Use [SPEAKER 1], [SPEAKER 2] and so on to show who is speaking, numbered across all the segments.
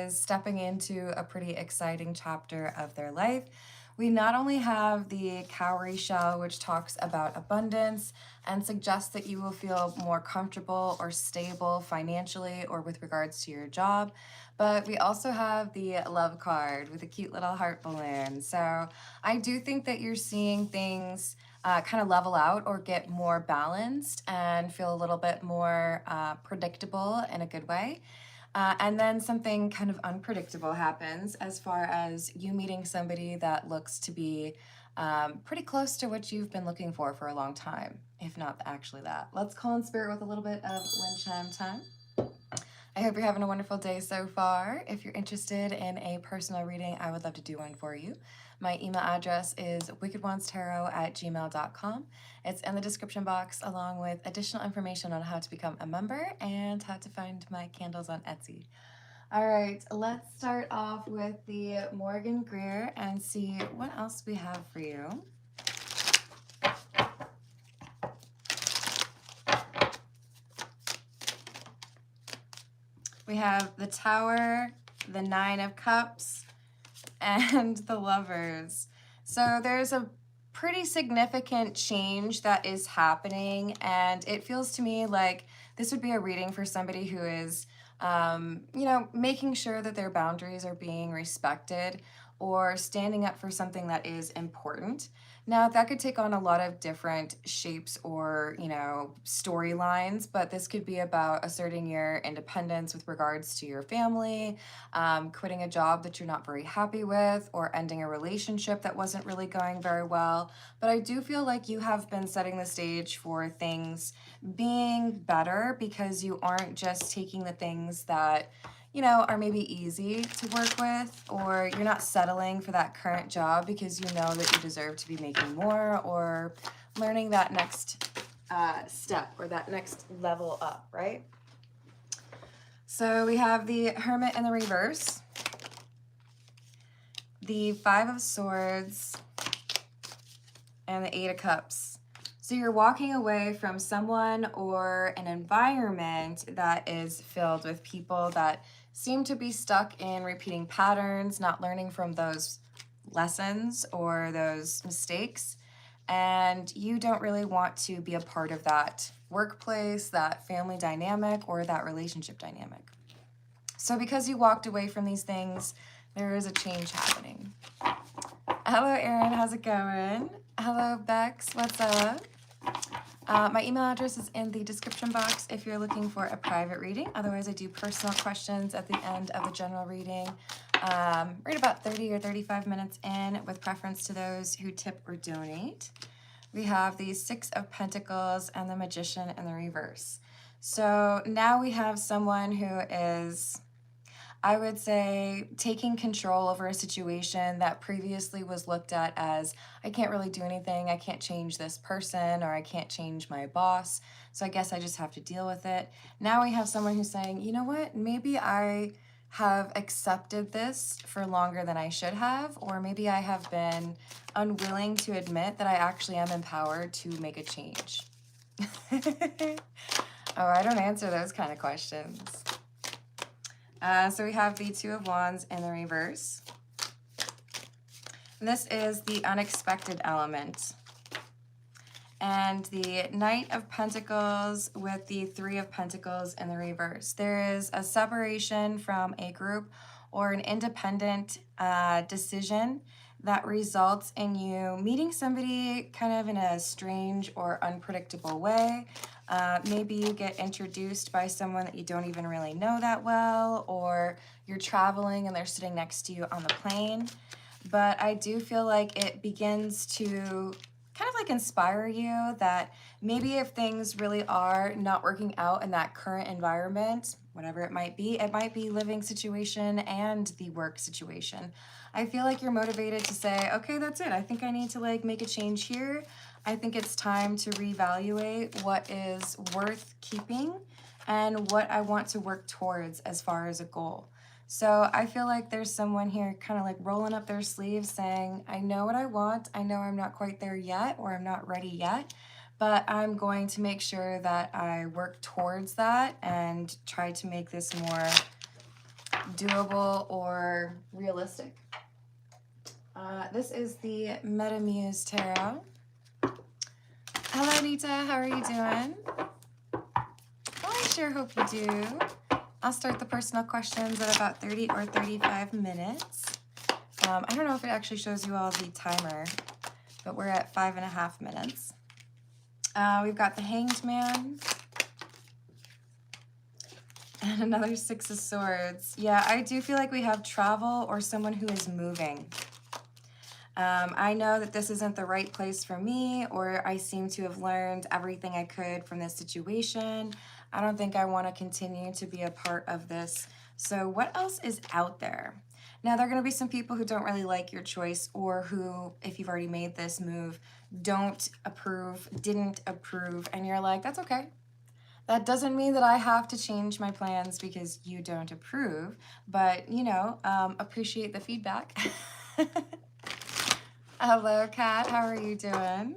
[SPEAKER 1] is stepping into a pretty exciting chapter of their life. We not only have the cowrie shell, which talks about abundance and suggests that you will feel more comfortable or stable financially or with regards to your job, but we also have the love card with a cute little heart balloon. So I do think that you're seeing things kind of level out or get more balanced and feel a little bit more predictable in a good way. And then something kind of unpredictable happens as far as you meeting somebody that looks to be pretty close to what you've been looking for a long time, if not actually that. Let's call in spirit with a little bit of wind chime time. I hope you're having a wonderful day so far. If you're interested in a personal reading, I would love to do one for you. My email address is wickedwandstarot@gmail.com. It's in the description box, along with additional information on how to become a member and how to find my candles on Etsy. All right, let's start off with the Morgan Greer and see what else we have for you. We have the Tower, the Nine of Cups, and the Lovers. So there's a pretty significant change that is happening, and it feels to me like this would be a reading for somebody who is, making sure that their boundaries are being respected or standing up for something that is important. Now, that could take on a lot of different shapes or, storylines, but this could be about asserting your independence with regards to your family, quitting a job that you're not very happy with, or ending a relationship that wasn't really going very well. But I do feel like you have been setting the stage for things being better because you aren't just taking the things that are maybe easy to work with, or you're not settling for that current job because you know that you deserve to be making more or learning that next step or that next level up, right? So we have the Hermit in the reverse, the Five of Swords, and the Eight of Cups. So you're walking away from someone or an environment that is filled with people that seem to be stuck in repeating patterns, not learning from those lessons or those mistakes. And you don't really want to be a part of that workplace, that family dynamic, or that relationship dynamic. So because you walked away from these things, there is a change happening. Hello, Erin. How's it going? Hello, Bex. What's up? My email address is in the description box if you're looking for a private reading. Otherwise, I do personal questions at the end of the general reading. Right about 30 or 35 minutes in, with preference to those who tip or donate. We have the Six of Pentacles and the Magician in the reverse. So now we have someone who is, I would say, taking control over a situation that previously was looked at as, I can't really do anything, I can't change this person, or I can't change my boss, so I guess I just have to deal with it. Now we have someone who's saying, you know what, maybe I have accepted this for longer than I should have, or maybe I have been unwilling to admit that I actually am empowered to make a change. Oh, I don't answer those kind of questions. So we have the Two of Wands in the reverse. And this is the unexpected element. And the Knight of Pentacles with the Three of Pentacles in the reverse. There is a separation from a group or an independent decision that results in you meeting somebody kind of in a strange or unpredictable way. Maybe you get introduced by someone that you don't even really know that well, or you're traveling and they're sitting next to you on the plane. But I do feel like it begins to kind of like inspire you that maybe if things really are not working out in that current environment, whatever it might be living situation and the work situation. I feel like you're motivated to say, okay, that's it. I think I need to make a change here. I think it's time to reevaluate what is worth keeping and what I want to work towards as far as a goal. So I feel like there's someone here kind of rolling up their sleeves saying, I know what I want. I know I'm not quite there yet, or I'm not ready yet, but I'm going to make sure that I work towards that and try to make this more doable or realistic. This is the Metamuse Tarot. Hello, Nita. How are you doing? I sure hope you do. I'll start the personal questions at about 30 or 35 minutes. I don't know if it actually shows you all the timer, but we're at 5.5 minutes. We've got the Hanged Man and another Six of Swords. Yeah, I do feel like we have travel or someone who is moving. I know that this isn't the right place for me, or I seem to have learned everything I could from this situation. I don't think I want to continue to be a part of this. So what else is out there? Now, there are going to be some people who don't really like your choice, or who, if you've already made this move, don't approve, didn't approve, and you're like, that's okay. That doesn't mean that I have to change my plans because you don't approve, but, you know, appreciate the feedback. Hello, Kat. How are you doing?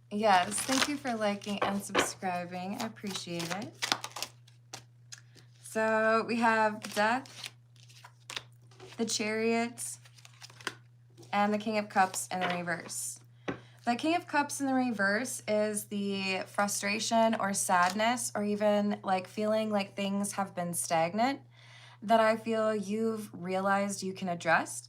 [SPEAKER 1] Yes, thank you for liking and subscribing. I appreciate it. So we have Death, the Chariot, and the King of Cups in the reverse. The King of Cups in the reverse is the frustration or sadness, or even like feeling like things have been stagnant, that I feel you've realized you can address.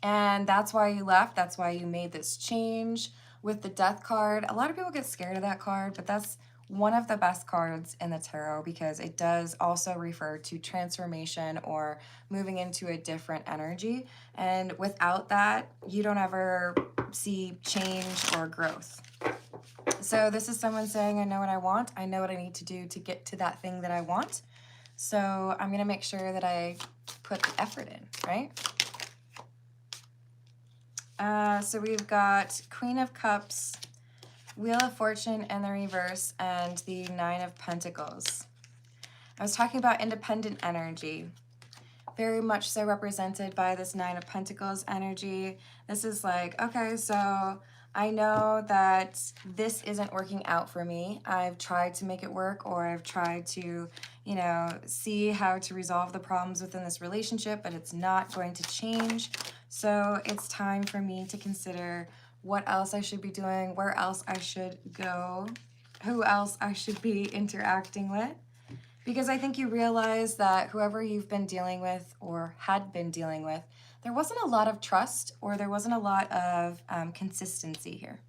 [SPEAKER 1] And that's why you left. That's why you made this change with the Death card. A lot of people get scared of that card, but that's one of the best cards in the tarot because it does also refer to transformation or moving into a different energy. And without that, you don't ever see change or growth. So this is someone saying, I know what I want. I know what I need to do to get to that thing that I want. So I'm going to make sure that I put the effort in, right? So we've got Queen of Cups, Wheel of Fortune in the reverse, and the Nine of Pentacles. I was talking about independent energy, very much so represented by this Nine of Pentacles energy. This is like, okay, so I know that this isn't working out for me. I've tried to make it work, or I've tried to, you know, see how to resolve the problems within this relationship, but it's not going to change. So it's time for me to consider what else I should be doing, where else I should go, who else I should be interacting with. Because I think you realize that whoever you've been dealing with or had been dealing with, there wasn't a lot of trust, or there wasn't a lot of consistency here.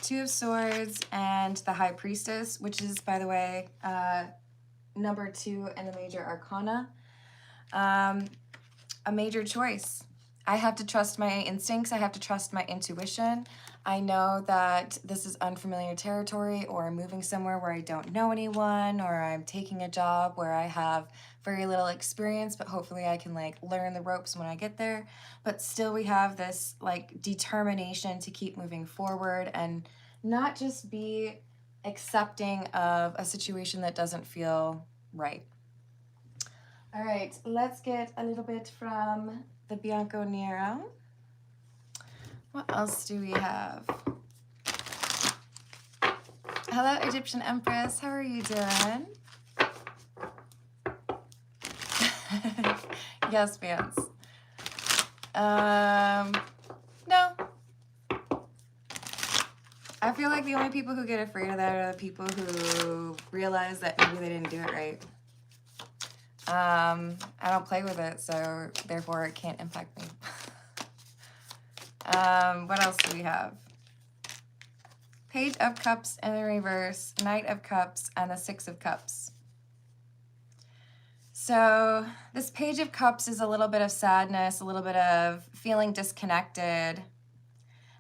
[SPEAKER 1] Two of Swords and the High Priestess, which is, by the way, number 2 in the Major Arcana. A major choice. I have to trust my instincts. I have to trust my intuition. I know that this is unfamiliar territory, or I'm moving somewhere where I don't know anyone, or I'm taking a job where I have very little experience, but hopefully I can like learn the ropes when I get there. But still we have this like determination to keep moving forward and not just be accepting of a situation that doesn't feel right. All right, let's get a little bit from the Bianco Nero. What else do we have? Hello, Egyptian Empress. How are you doing? Yes, fans. No. I feel like the only people who get afraid of that are the people who realize that maybe they didn't do it right. I don't play with it, so therefore it can't impact me. What else do we have? Page of Cups in the reverse, Knight of Cups, and the Six of Cups. So this Page of Cups is a little bit of sadness, a little bit of feeling disconnected,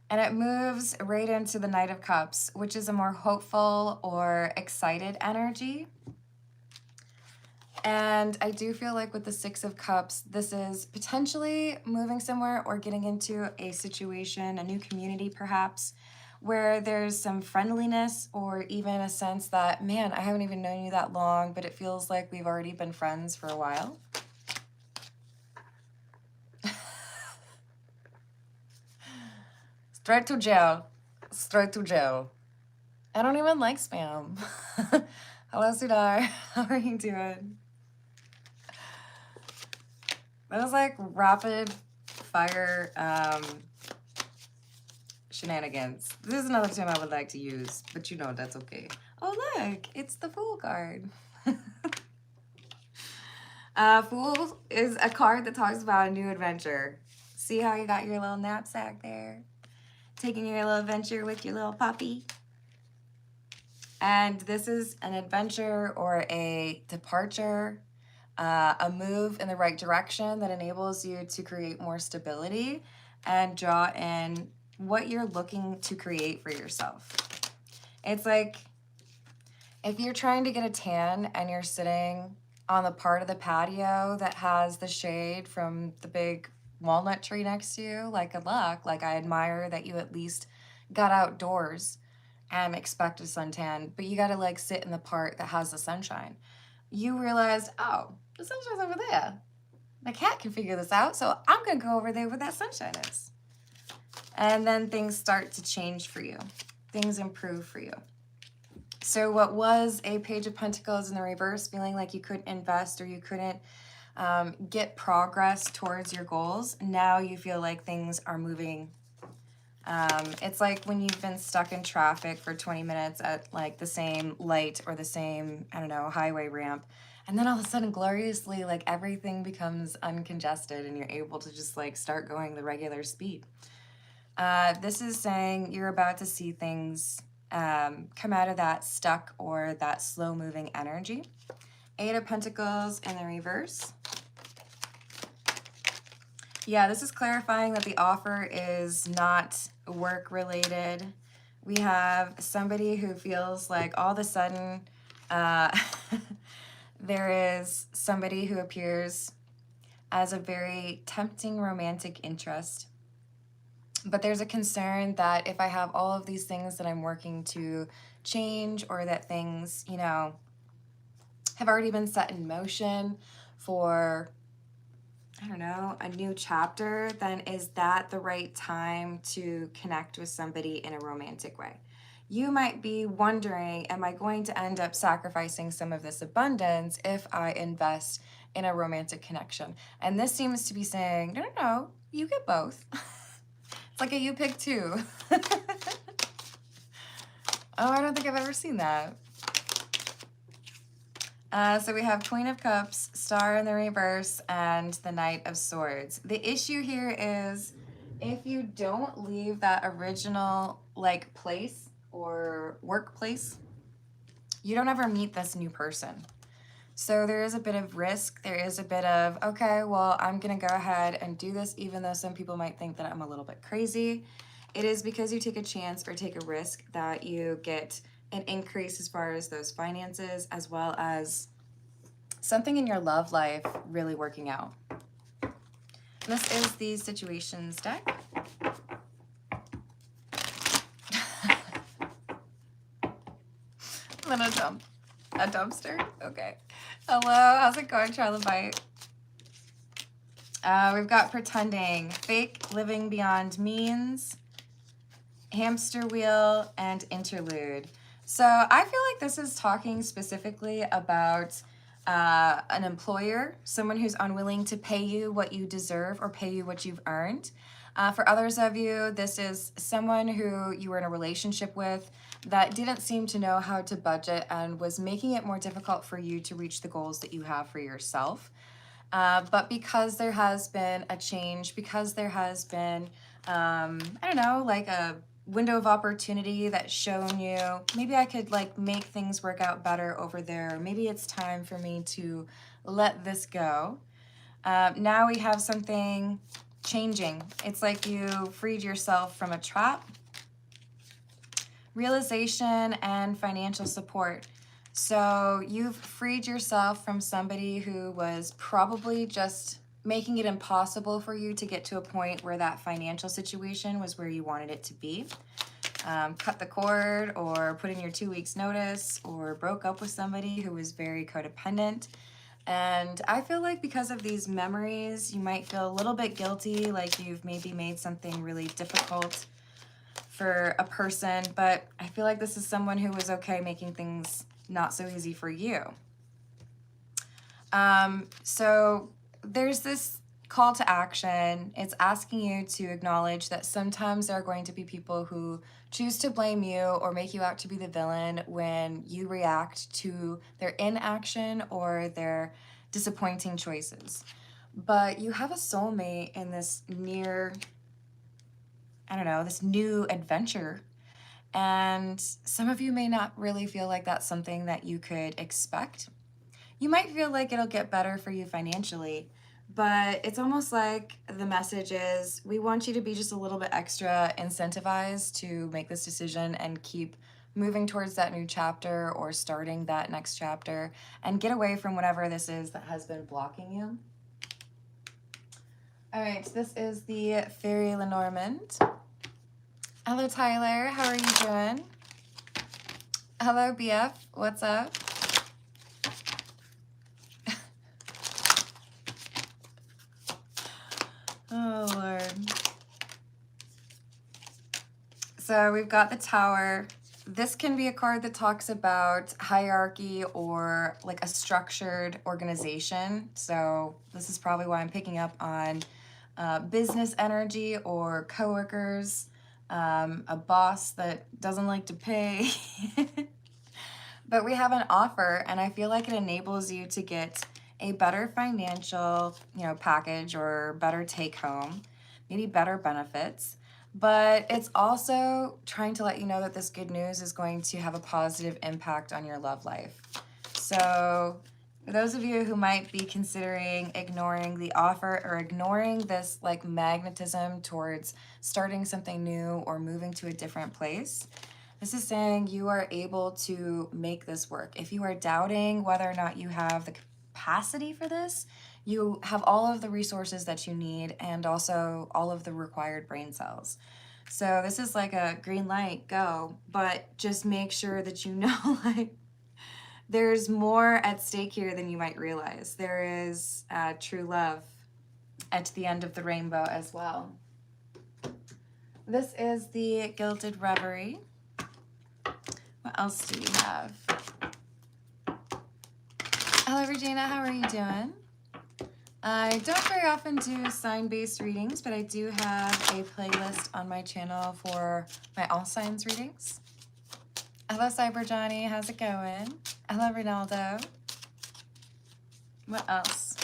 [SPEAKER 1] and it moves right into the Knight of Cups, which is a more hopeful or excited energy. And I do feel like with the Six of Cups, this is potentially moving somewhere or getting into a situation, a new community perhaps, where there's some friendliness or even a sense that, man, I haven't even known you that long, but it feels like we've already been friends for a while. Straight to jail. Straight to jail. I don't even like spam. Hello, Sudar. How are you doing? That was like rapid fire shenanigans. This is another term I would like to use, but you know that's okay. Oh, look, it's the Fool card. Fool is a card that talks about a new adventure. See how you got your little knapsack there? Taking your little adventure with your little puppy. And this is an adventure or a departure, a move in the right direction that enables you to create more stability and draw in what you're looking to create for yourself. It's like if you're trying to get a tan and you're sitting on the part of the patio that has the shade from the big walnut tree next to you, like, good luck. Like, I admire that you at least got outdoors and expect a suntan, but you gotta like sit in the part that has the sunshine. You realize, oh, the sunshine's over there. My cat can figure this out, so I'm gonna go over there where that sunshine is. And then things start to change for you. Things improve for you. So what was a Page of Pentacles in the reverse, feeling like you couldn't invest or you couldn't get progress towards your goals, now you feel like things are moving. It's like when you've been stuck in traffic for 20 minutes at like the same light or the same, I don't know, highway ramp. And then all of a sudden, gloriously, like everything becomes uncongested and you're able to just like start going the regular speed. This is saying you're about to see things come out of that stuck or that slow moving energy. Eight of Pentacles in the reverse. Yeah, this is clarifying that the offer is not work related. We have somebody who feels like all of a sudden there is somebody who appears as a very tempting romantic interest. But there's a concern that if I have all of these things that I'm working to change, or that things, you know, have already been set in motion for, I don't know, a new chapter, then is that the right time to connect with somebody in a romantic way? You might be wondering, am I going to end up sacrificing some of this abundance if I invest in a romantic connection? And this seems to be saying, no, no, no, you get both. It's like a you pick two. Oh, I don't think I've ever seen that. So we have Queen of Cups, Star in the reverse, and the Knight of Swords. The issue here is if you don't leave that original like place or workplace, you don't ever meet this new person. So there is a bit of risk. There is a bit of, okay, well, I'm going to go ahead and do this, even though some people might think that I'm a little bit crazy. It is because you take a chance or take a risk that you get an increase as far as those finances, as well as something in your love life really working out. This is the Situations deck. I'm gonna dump a dumpster. Okay. Hello, how's it going, Trilobite? We've got Pretending, Fake, Living Beyond Means, Hamster Wheel, and Interlude. So I feel like this is talking specifically about an employer, someone who's unwilling to pay you what you deserve or pay you what you've earned. For others of you, this is someone who you were in a relationship with that didn't seem to know how to budget and was making it more difficult for you to reach the goals that you have for yourself. But because there has been a change, because there has been, I don't know, like a window of opportunity that's shown you, maybe I could like make things work out better over there. Maybe it's time for me to let this go. Now we have something changing. It's like you freed yourself from a trap. Realization and financial support. So you've freed yourself from somebody who was probably just making it impossible for you to get to a point where that financial situation was where you wanted it to be. Cut the cord, or put in your 2 weeks notice, or broke up with somebody who was very codependent. And I feel like because of these memories, you might feel a little bit guilty, like you've maybe made something really difficult for a person, but I feel like this is someone who was okay making things not so easy for you. So there's this call to action. It's asking you to acknowledge that sometimes there are going to be people who choose to blame you or make you out to be the villain when you react to their inaction or their disappointing choices. But you have a soulmate in this this new adventure. And some of you may not really feel like that's something that you could expect. You might feel like it'll get better for you financially, but it's almost like the message is, we want you to be just a little bit extra incentivized to make this decision and keep moving towards that new chapter or starting that next chapter and get away from whatever this is that has been blocking you. All right, this is the Fairy Lenormand. Hello, Tyler. How are you doing? Hello, BF. What's up? Oh, Lord. So we've got the Tower. This can be a card that talks about hierarchy or like a structured organization. So this is probably why I'm picking up on business energy or coworkers, a boss that doesn't like to pay. But we have an offer, and I feel like it enables you to get a better financial, package or better take home, maybe better benefits. But it's also trying to let you know that this good news is going to have a positive impact on your love life. So for those of you who might be considering ignoring the offer or ignoring this like magnetism towards starting something new or moving to a different place, this is saying you are able to make this work. If you are doubting whether or not you have the capacity for this, you have all of the resources that you need and also all of the required brain cells. So this is like a green light, go, but just make sure that you know like there's more at stake here than you might realize. There is true love at the end of the rainbow as well. This is the Gilded Reverie. What else do we have? Hello, Regina. How are you doing? I don't very often do sign-based readings, but I do have a playlist on my channel for my all signs readings. Hello, Cyber Johnny. How's it going? Hello, Ronaldo. What else?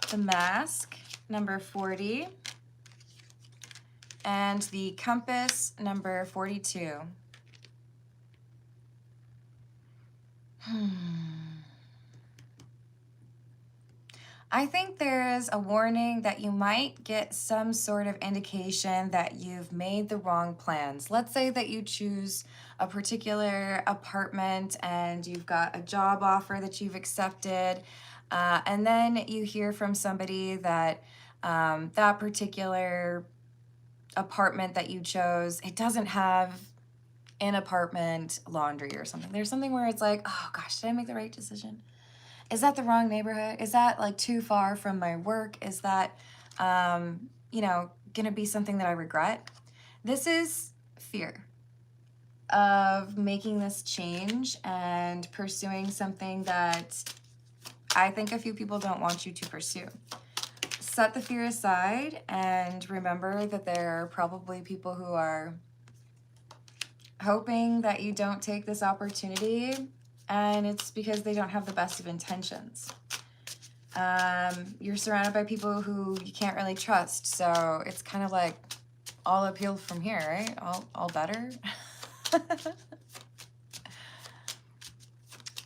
[SPEAKER 1] The Mask, number 40. And the Compass, number 42. I think there is a warning that you might get some sort of indication that you've made the wrong plans. Let's say that you choose a particular apartment and you've got a job offer that you've accepted, and then you hear from somebody that that particular apartment that you chose, it doesn't have in apartment laundry or something. There's something where it's like, oh gosh, did I make the right decision? Is that the wrong neighborhood? Is that like too far from my work? Is that, gonna be something that I regret? This is fear of making this change and pursuing something that I think a few people don't want you to pursue. Set the fear aside and remember that there are probably people who are hoping that you don't take this opportunity, and it's because they don't have the best of intentions. You're surrounded by people who you can't really trust, so it's kind of like all uphill from here, right? All better.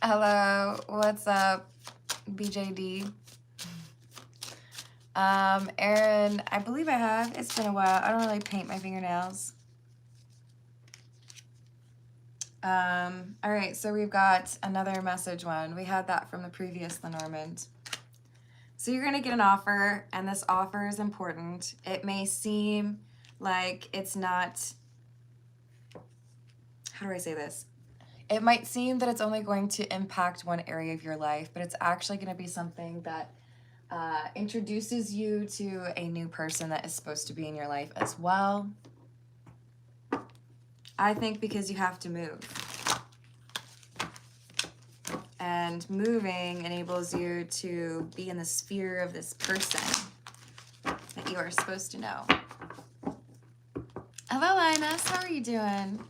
[SPEAKER 1] Hello, what's up, BJD? Aaron, I believe I have. It's been a while. I don't really paint my fingernails. All right, so we've got another message one. We had that from the previous Lenormand. So you're going to get an offer, and this offer is important. It may seem like it's not, how do I say this? It might seem that it's only going to impact one area of your life, but it's actually going to be something that introduces you to a new person that is supposed to be in your life as well. I think because you have to move. And moving enables you to be in the sphere of this person that you are supposed to know. Hello, Linus. How are you doing?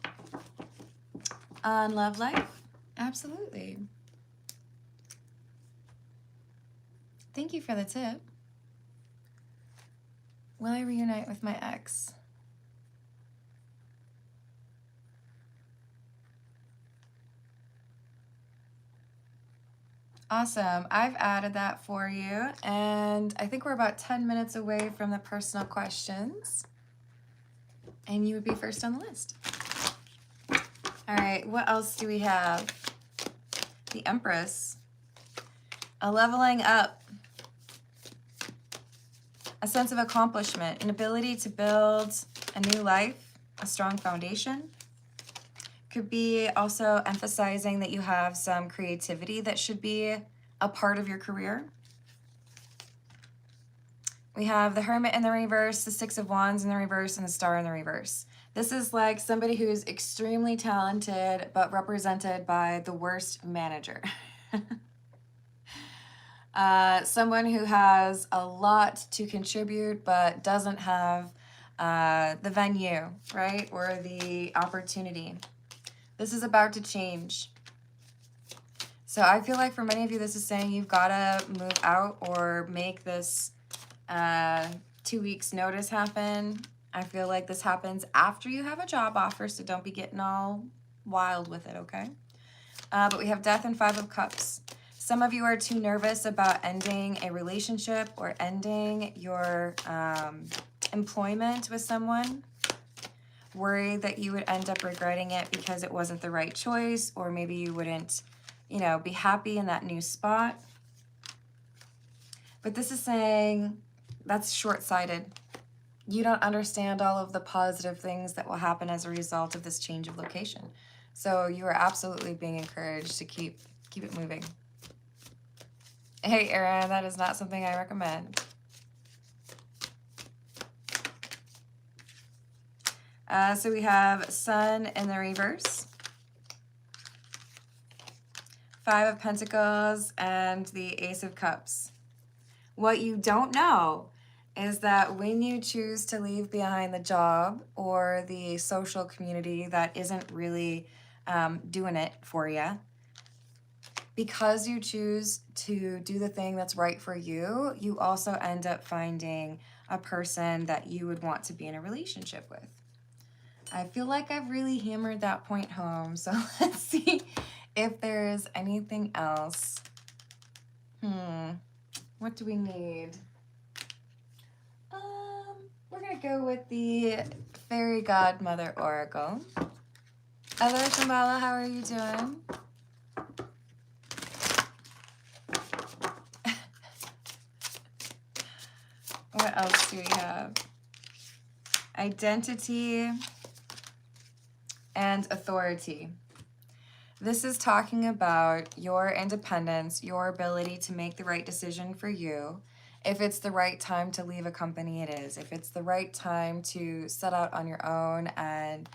[SPEAKER 1] On Love Life? Absolutely. Thank you for the tip. Will I reunite with my ex? Awesome. I've added that for you. And I think we're about 10 minutes away from the personal questions. And you would be first on the list. All right, what else do we have? The Empress. A leveling up. A sense of accomplishment. An ability to build a new life. A strong foundation. Could be also emphasizing that you have some creativity that should be a part of your career. We have the Hermit in the reverse, the Six of Wands in the reverse, and the Star in the reverse. This is like somebody who's extremely talented, but represented by the worst manager. Someone who has a lot to contribute, but doesn't have the venue, right? Or the opportunity. This is about to change. So I feel like for many of you, this is saying you've got to move out or make this 2 weeks notice happen. I feel like this happens after you have a job offer, so don't be getting all wild with it, okay? But we have Death and Five of Cups. Some of you are too nervous about ending a relationship or ending your employment with someone. Worried that you would end up regretting it because it wasn't the right choice, or maybe you wouldn't, you know, be happy in that new spot. But this is saying that's short-sighted. You don't understand all of the positive things that will happen as a result of this change of location. So you are absolutely being encouraged to keep it moving. Hey, Erin, that is not something I recommend. So we have Sun in the reverse, Five of Pentacles, and the Ace of Cups. What you don't know is that when you choose to leave behind the job or the social community that isn't really doing it for you, because you choose to do the thing that's right for you, you also end up finding a person that you would want to be in a relationship with. I feel like I've really hammered that point home, so let's see if there's anything else. What do we need? We're gonna go with the Fairy Godmother Oracle. Hello, Shambhala, how are you doing? What else do we have? Identity and authority. This is talking about your independence, your ability to make the right decision for you. If it's the right time to leave a company, it is. If it's the right time to set out on your own and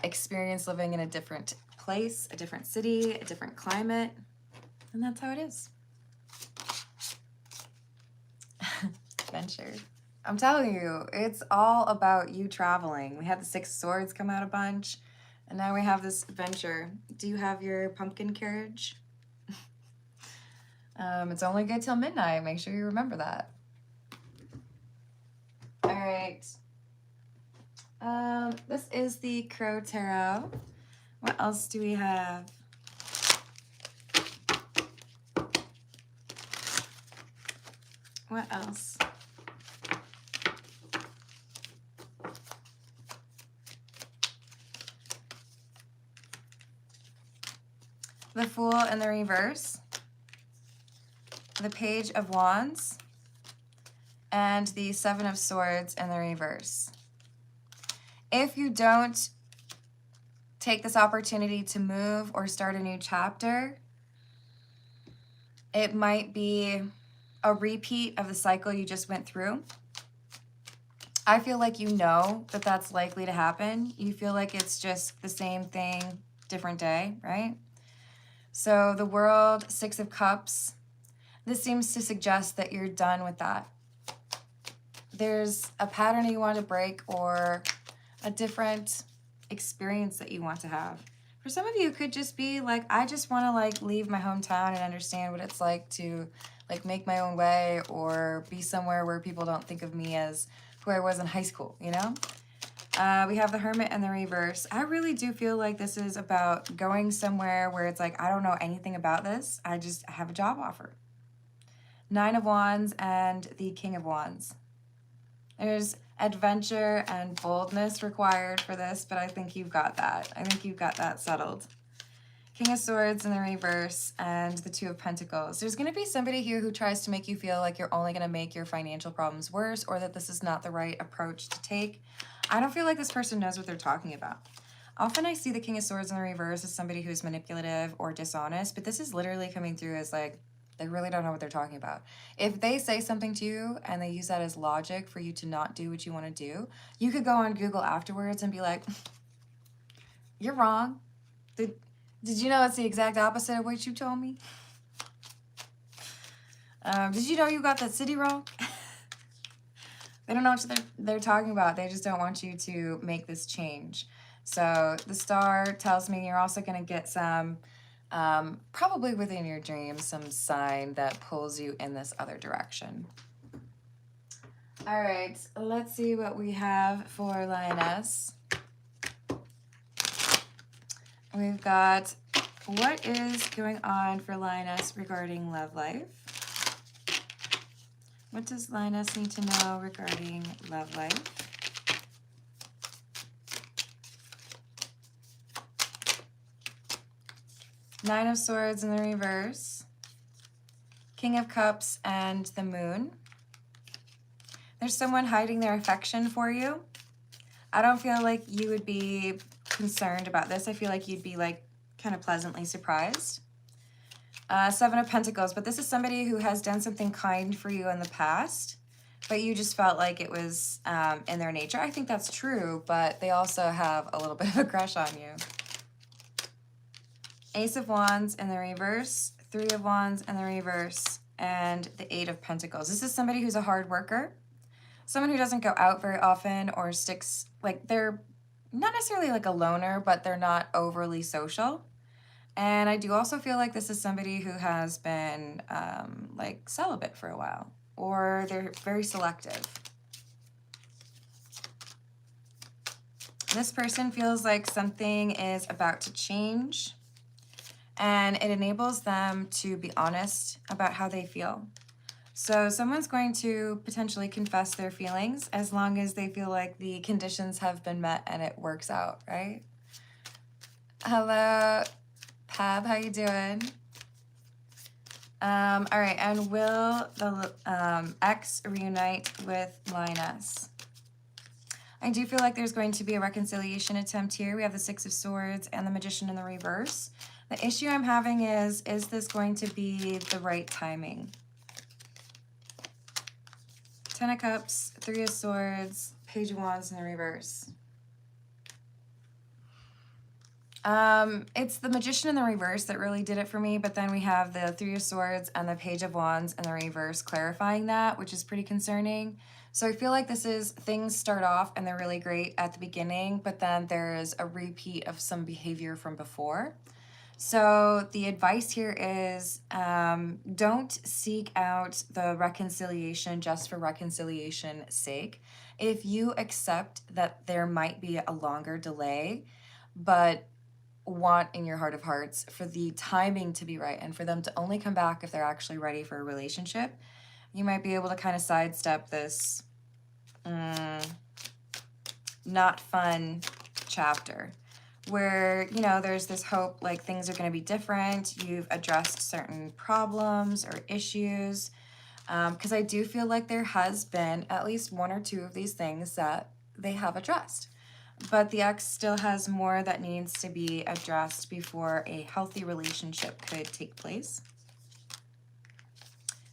[SPEAKER 1] experience living in a different place, a different city, a different climate, and that's how it is. Adventure. I'm telling you, it's all about you traveling. We had the Six of Swords come out a bunch, and now we have this adventure. Do you have your pumpkin carriage? It's only good till midnight. Make sure you remember that. All right. This is the Crow Tarot. What else do we have? What else? The Fool in the reverse, the Page of Wands, and the Seven of Swords in the reverse. If you don't take this opportunity to move or start a new chapter, it might be a repeat of the cycle you just went through. I feel like you know that that's likely to happen. You feel like it's just the same thing, different day, right? So the World, Six of Cups, this seems to suggest that you're done with that. There's a pattern you want to break or a different experience that you want to have. For some of you, it could just be like, I just want to like leave my hometown and understand what it's like to like make my own way or be somewhere where people don't think of me as who I was in high school, you know? We have the Hermit in the reverse. I really do feel like this is about going somewhere where it's like, I don't know anything about this. I just have a job offer. Nine of Wands and the King of Wands. There's adventure and boldness required for this, but I think you've got that. I think you've got that settled. King of Swords in the reverse and the Two of Pentacles. There's going to be somebody here who tries to make you feel like you're only going to make your financial problems worse or that this is not the right approach to take. I don't feel like this person knows what they're talking about. Often I see the King of Swords in the reverse as somebody who's manipulative or dishonest, but this is literally coming through as like, they really don't know what they're talking about. If they say something to you and they use that as logic for you to not do what you want to do, you could go on Google afterwards and be like, you're wrong. Did you know it's the exact opposite of what you told me? Did you know you got that city wrong? They don't know what they're talking about. They just don't want you to make this change. So the star tells me you're also going to get some, probably within your dreams, some sign that pulls you in this other direction. All right, let's see what we have for Lioness. We've got what is going on for Lioness regarding love life. What does Lioness need to know regarding love life? Nine of Swords in the reverse. King of Cups and the Moon. There's someone hiding their affection for you. I don't feel like you would be concerned about this. I feel like you'd be like kind of pleasantly surprised. Seven of Pentacles, but this is somebody who has done something kind for you in the past, but you just felt like it was in their nature. I think that's true, but they also have a little bit of a crush on you. Ace of Wands in the reverse, Three of Wands in the reverse, and the Eight of Pentacles. This is somebody who's a hard worker, someone who doesn't go out very often or sticks, like they're not necessarily like a loner, but they're not overly social. And I do also feel like this is somebody who has been like celibate for a while, or they're very selective. This person feels like something is about to change, and it enables them to be honest about how they feel. So someone's going to potentially confess their feelings as long as they feel like the conditions have been met and it works out, right? Hello, Pab, how you doing? All right, and will the ex reunite with Lioness? I do feel like there's going to be a reconciliation attempt here. We have the Six of Swords and the Magician in the reverse. The issue I'm having is this going to be the right timing? Ten of Cups, Three of Swords, Page of Wands in the reverse. It's the Magician in the reverse that really did it for me, but then we have the Three of Swords and the Page of Wands in the reverse clarifying that, which is pretty concerning. So I feel like this is things start off and they're really great at the beginning, but then there is a repeat of some behavior from before. So the advice here is don't seek out the reconciliation just for reconciliation's sake. If you accept that there might be a longer delay, but want in your heart of hearts for the timing to be right and for them to only come back if they're actually ready for a relationship, you might be able to kind of sidestep this not fun chapter where, you know, there's this hope like things are going to be different. You've addressed certain problems or issues, because I do feel like there has been at least one or two of these things that they have addressed. But the ex still has more that needs to be addressed before a healthy relationship could take place.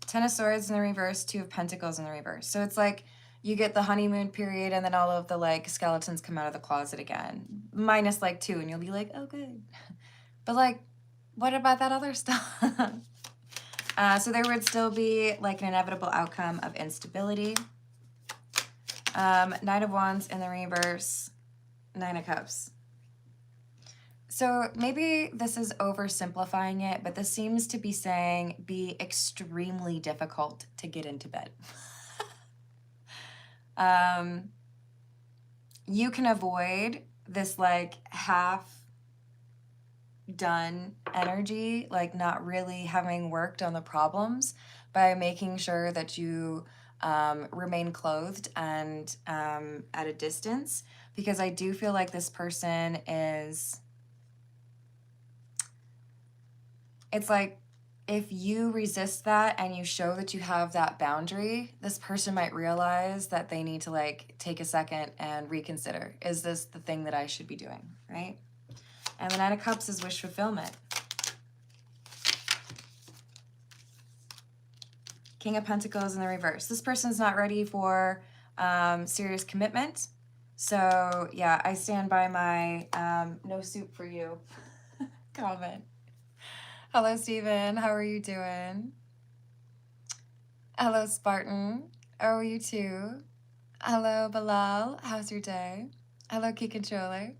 [SPEAKER 1] Ten of Swords in the reverse, Two of Pentacles in the reverse. So it's like you get the honeymoon period and then all of the like skeletons come out of the closet again. Minus like 2 and you'll be like, oh good. But like, what about that other stuff? So there would still be like an inevitable outcome of instability. Knight of Wands in the reverse, Nine of Cups. So maybe this is oversimplifying it, but this seems to be saying be extremely difficult to get into bed. You can avoid this like half done energy, like not really having worked on the problems, by making sure that you remain clothed and at a distance, because I do feel like this person is, it's like if you resist that and you show that you have that boundary, this person might realize that they need to like take a second and reconsider. Is this the thing that I should be doing, right? And the Nine of Cups is wish fulfillment. King of Pentacles in the reverse. This person's not ready for serious commitment. So yeah, I stand by my no soup for you comment. Hello, Steven. How are you doing? Hello, Spartan. How are you too? Hello, Bilal. How's your day? Hello, Key Controller.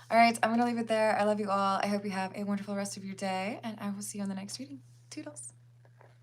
[SPEAKER 1] All right, I'm going to leave it there. I love you all. I hope you have a wonderful rest of your day, and I will see you on the next reading. Toodles.